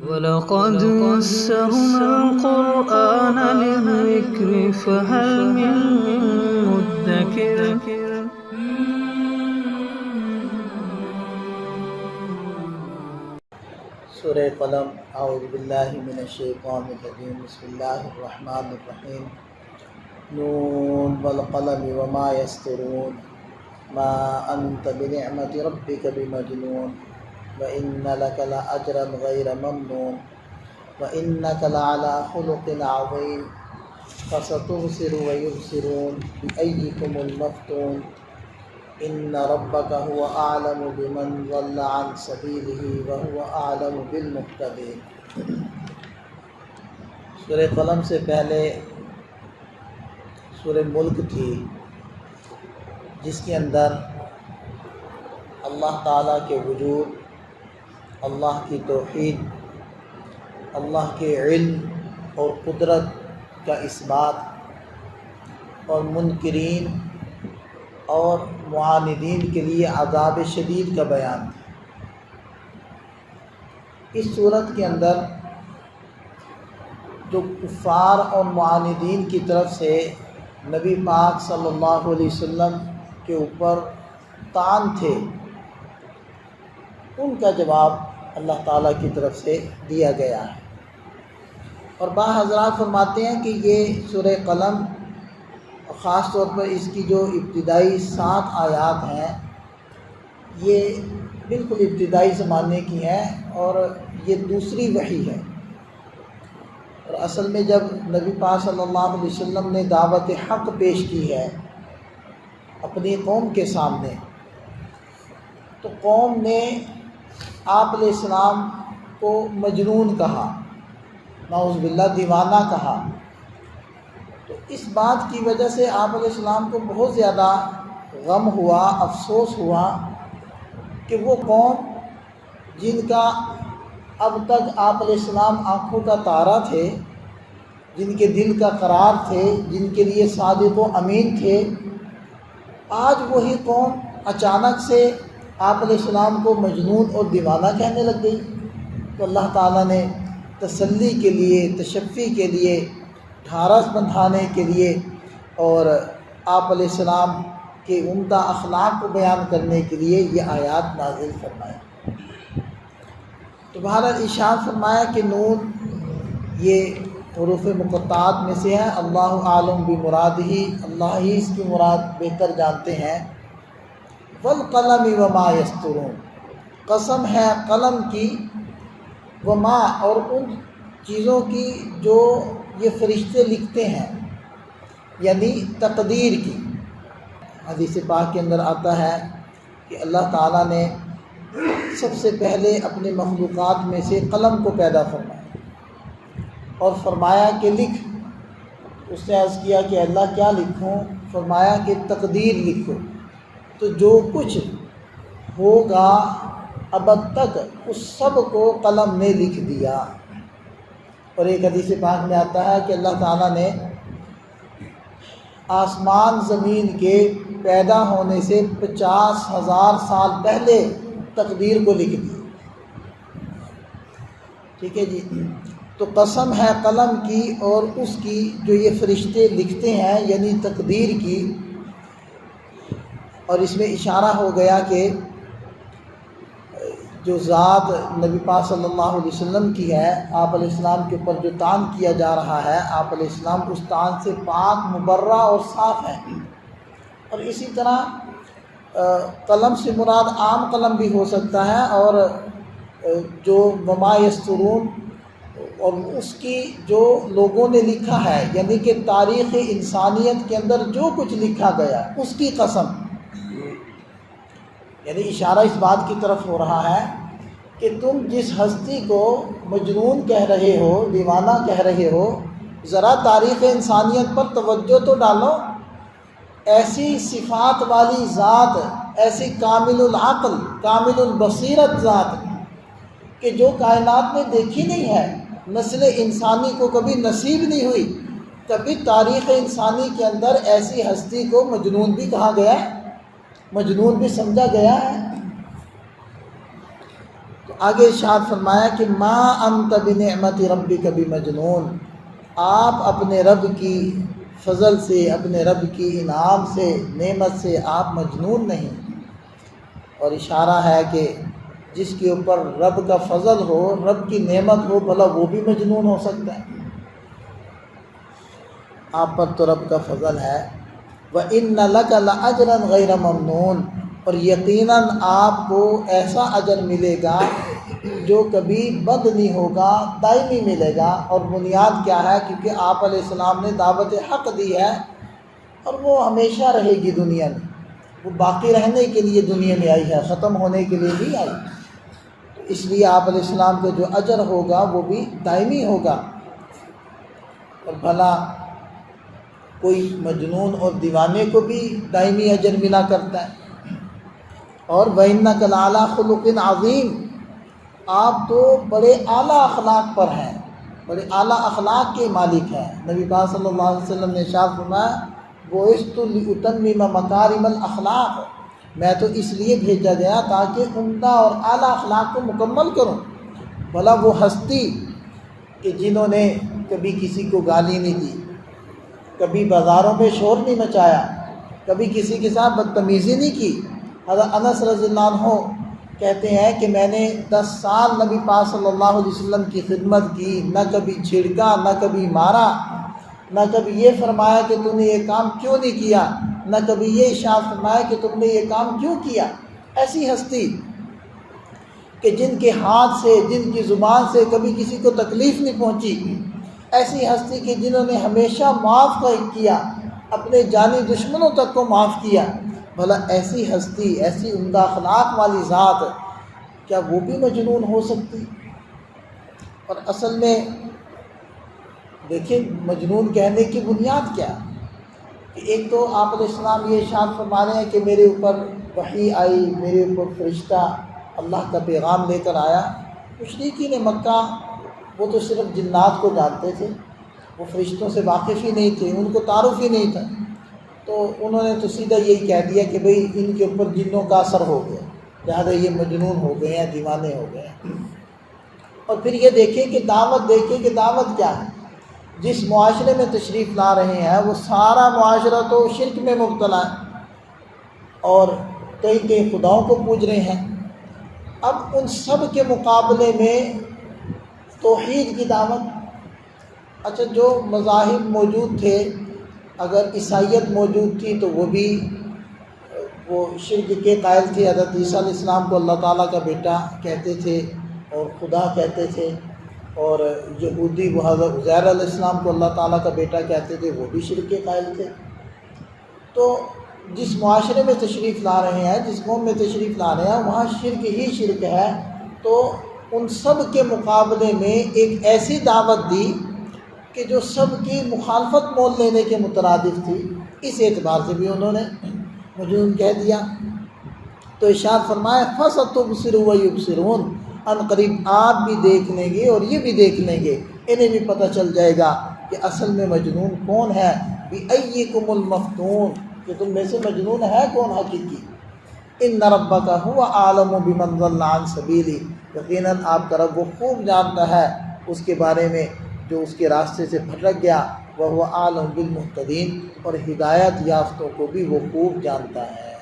وَلَقَدْ يَسَّرْنَا الْقُرْآنَ لِلذِّكْرِ فَهَلْ مِن مُّدَّكِرٍ سورہ قلم اعوذ باللہ من الشیطان الرجیم بسم اللہ الرحمن الرحیم نون والقلم وما یسطرون ما انت بنعمت ربک بمجنون وإن لك لأجرا غیر ممنون وإنك لعلى خلق عظیم فستبصر ويبصرون بأيكم المفتون ان ربک هو اعلم بمن ضل عن سبیلہ وهو اعلم بالمهتدین۔ سورہ قلم سے پہلے سورہ ملک تھی، جس کے اندر اللہ تعالیٰ کے وجود، اللہ کی توحید، اللہ کے علم اور قدرت کا اثبات اور منکرین اور معاندین کے لیے عذاب شدید کا بیان تھا۔ اس صورت کے اندر جو کفار اور معاندین کی طرف سے نبی پاک صلی اللہ علیہ وسلم کے اوپر طعن تھے، ان کا جواب اللہ تعالیٰ کی طرف سے دیا گیا ہے۔ اور بعض حضرات فرماتے ہیں کہ یہ سورہ قلم خاص طور پر اس کی جو ابتدائی 7 آیات ہیں، یہ بالکل ابتدائی زمانے کی ہیں اور یہ دوسری وحی ہے۔ اور اصل میں جب نبی پاک صلی اللہ علیہ وسلم نے دعوت حق پیش کی ہے اپنی قوم کے سامنے، تو قوم نے آپ علیہ السلام کو مجنون کہا، نعوذ باللہ دیوانہ کہا۔ تو اس بات کی وجہ سے آپ علیہ السلام کو بہت زیادہ غم ہوا، افسوس ہوا کہ وہ قوم جن کا اب تک آپ علیہ السلام آنکھوں کا تارا تھے، جن کے دل کا قرار تھے، جن کے لیے صادق و امین تھے، آج وہی قوم اچانک سے آپ علیہ السلام کو مجنون اور دیوانہ کہنے لگ گئی۔ تو اللہ تعالیٰ نے تسلی کے لیے، تشفی کے لیے، ڈھارس بندھانے کے لیے اور آپ علیہ السلام کے عمدہ اخلاق کو بیان کرنے کے لیے یہ آیات نازل فرمائے۔ تو بہرحال ارشاد فرمایا کہ نون یہ حروف مقطعات میں سے ہے، اللہ عالم بمرادہ، اللہ ہی اس کی مراد بہتر جانتے ہیں۔ والقلم وما یسطرون، قسم ہے قلم کی، وما اور ان چیزوں کی جو یہ فرشتے لکھتے ہیں، یعنی تقدیر کی۔ حدیث پاک کے اندر آتا ہے کہ اللہ تعالیٰ نے سب سے پہلے اپنے مخلوقات میں سے قلم کو پیدا فرمایا اور فرمایا کہ لکھ۔ اس نے عرض کیا کہ اللہ کیا لکھوں؟ فرمایا کہ تقدیر لکھو۔ تو جو کچھ ہوگا ابد تک اس سب کو قلم نے لکھ دیا۔ اور ایک حدیث پاک میں آتا ہے کہ اللہ تعالیٰ نے آسمان زمین کے پیدا ہونے سے 50,000 سال پہلے تقدیر کو لکھ دیا۔ ٹھیک ہے جی۔ تو قسم ہے قلم کی اور اس کی جو یہ فرشتے لکھتے ہیں، یعنی تقدیر کی۔ اور اس میں اشارہ ہو گیا کہ جو ذات نبی پاک صلی اللہ علیہ وسلم کی ہے، آپ علیہ السلام کے اوپر جو طعن کیا جا رہا ہے، آپ علیہ السلام اس طعن سے پاک، مبرہ اور صاف ہیں۔ اور اسی طرح قلم سے مراد عام قلم بھی ہو سکتا ہے، اور جو وما یسطرون اور اس کی جو لوگوں نے لکھا ہے، یعنی کہ تاریخ انسانیت کے اندر جو کچھ لکھا گیا اس کی قسم، یعنی اشارہ اس بات کی طرف ہو رہا ہے کہ تم جس ہستی کو مجنون کہہ رہے ہو، دیوانہ کہہ رہے ہو، ذرا تاریخ انسانیت پر توجہ تو ڈالو۔ ایسی صفات والی ذات، ایسی کامل العقل، کامل البصیرت ذات کہ جو کائنات میں دیکھی نہیں ہے، نسل انسانی کو کبھی نصیب نہیں ہوئی، کبھی تاریخ انسانی کے اندر ایسی ہستی کو مجنون بھی کہا گیا ہے، مجنون بھی سمجھا گیا ہے۔ تو آگے ارشاد فرمایا کہ ما انت بنعمت ربک بمجنون، آپ اپنے رب کی فضل سے، اپنے رب کی انعام سے، نعمت سے آپ مجنون نہیں۔ اور اشارہ ہے کہ جس کے اوپر رب کا فضل ہو، رب کی نعمت ہو، بھلا وہ بھی مجنون ہو سکتا ہے؟ آپ پر تو رب کا فضل ہے۔ وَإِنَّ لَكَ لَأَجْرًا غَيْرَ مَمْنُونٍ، اور یقیناً آپ کو ایسا اجر ملے گا جو کبھی بند نہیں ہوگا، دائمی ملے گا۔ اور بنیاد کیا ہے؟ کیونکہ آپ علیہ السلام نے دعوت حق دی ہے اور وہ ہمیشہ رہے گی دنیا میں، وہ باقی رہنے کے لیے دنیا میں آئی ہے، ختم ہونے کے لیے نہیں آئی۔ تو اس لیے آپ علیہ السلام کا جو اجر ہوگا وہ بھی دائمی ہوگا۔ اور بھلا کوئی مجنون اور دیوانے کو بھی دائمی اجر ملا کرتا ہے۔ اور وَإِنَّكَ لَعَلَىٰ خُلُقٍ عَظِيمٍ، آپ تو بڑے اعلیٰ اخلاق پر ہیں، بڑے اعلیٰ اخلاق کے مالک ہیں۔ نبی پاک صلی اللہ علیہ وسلم نے ارشاد فرمایا بُعِثْتُ لِأُتَمِّمَ مَكَارِمَ الْأَخْلَاقِ، میں تو اس لیے بھیجا گیا تاکہ عمدہ اور اعلیٰ اخلاق کو مکمل کروں۔ بھلا وہ ہستی کہ جنہوں نے کبھی کسی کو گالی نہیں دی، کبھی بازاروں میں شور نہیں مچایا، کبھی کسی کے ساتھ بدتمیزی نہیں کی۔ حضرت انس رضی اللہ عنہ کہتے ہیں کہ میں نے 10 سال نبی پاک صلی اللہ علیہ وسلم کی خدمت کی، نہ کبھی چھڑکا، نہ کبھی مارا، نہ کبھی یہ فرمایا کہ تم نے یہ کام کیوں نہیں کیا، نہ کبھی یہ ارشاد فرمایا کہ تم نے یہ کام کیوں کیا۔ ایسی ہستی کہ جن کے ہاتھ سے، جن کی زبان سے کبھی کسی کو تکلیف نہیں پہنچی، ایسی ہستی کہ جنہوں نے ہمیشہ معاف کیا، اپنے جانی دشمنوں تک کو معاف کیا۔ بھلا ایسی ہستی، ایسی عمدہ اخلاق والی ذات، کیا وہ بھی مجنون ہو سکتی؟ اور اصل میں دیکھیں مجنون کہنے کی بنیاد کیا کہ ایک تو آپ علیہ السلام یہ ارشاد فرما رہے ہیں کہ میرے اوپر وحی آئی، میرے اوپر فرشتہ اللہ کا پیغام لے کر آیا۔ مشرکین مکہ وہ تو صرف جنات کو جانتے تھے، وہ فرشتوں سے واقف ہی نہیں تھے، ان کو تعارف ہی نہیں تھا، تو انہوں نے تو سیدھا یہی کہہ دیا کہ بھئی ان کے اوپر جنوں کا اثر ہو گیا، لہٰذا یہ مجنون ہو گئے ہیں، دیوانے ہو گئے ہیں۔ اور پھر یہ دیکھیں کہ دعوت کیا ہے؟ جس معاشرے میں تشریف لا رہے ہیں وہ سارا معاشرہ تو شرک میں مبتلا ہے اور کئی خداؤں کو پوج رہے ہیں۔ اب ان سب کے مقابلے میں توحید کی دعوت، اچھا جو مذاہب موجود تھے، اگر عیسائیت موجود تھی تو وہ شرک کے قائل تھے، حضرت عیسیٰ علیہ السلام کو اللہ تعالیٰ کا بیٹا کہتے تھے اور خدا کہتے تھے، اور یہودی وہ حضرت عزیر علیہ السلام کو اللہ تعالیٰ کا بیٹا کہتے تھے، وہ بھی شرک کے قائل تھے۔ تو جس معاشرے میں تشریف لا رہے ہیں، جس قوم میں تشریف لا رہے ہیں، وہاں شرک ہی شرک ہے، تو ان سب کے مقابلے میں ایک ایسی دعوت دی کہ جو سب کی مخالفت مول لینے کے مترادف تھی، اس اعتبار سے بھی انہوں نے مجنون کہہ دیا۔ تو ارشاد فرمایا فَسَتُبْصِرُ وَيُبْصِرُونَ، ان قریب آپ بھی دیکھ لیں گے اور یہ بھی دیکھ لیں گے، انہیں بھی پتہ چل جائے گا کہ اصل میں مجنون کون ہے۔ بِأَيِّكُمُ الْمَفْتُونُ، کہ تم میں سے مجنون ہے کون حقیقی۔ إِنَّ رَبَّكَ هُوَ أَعْلَمُ بِمَنْ ضَلَّ عَنْ سَبِيلِهِ، یقیناً آپ کا رب وہ خوب جانتا ہے اس کے بارے میں جو اس کے راستے سے بھٹک گیا، وَهُوَ أَعْلَمُ بِالْمُهْتَدِينَ، اور ہدایت یافتوں کو بھی وہ خوب جانتا ہے۔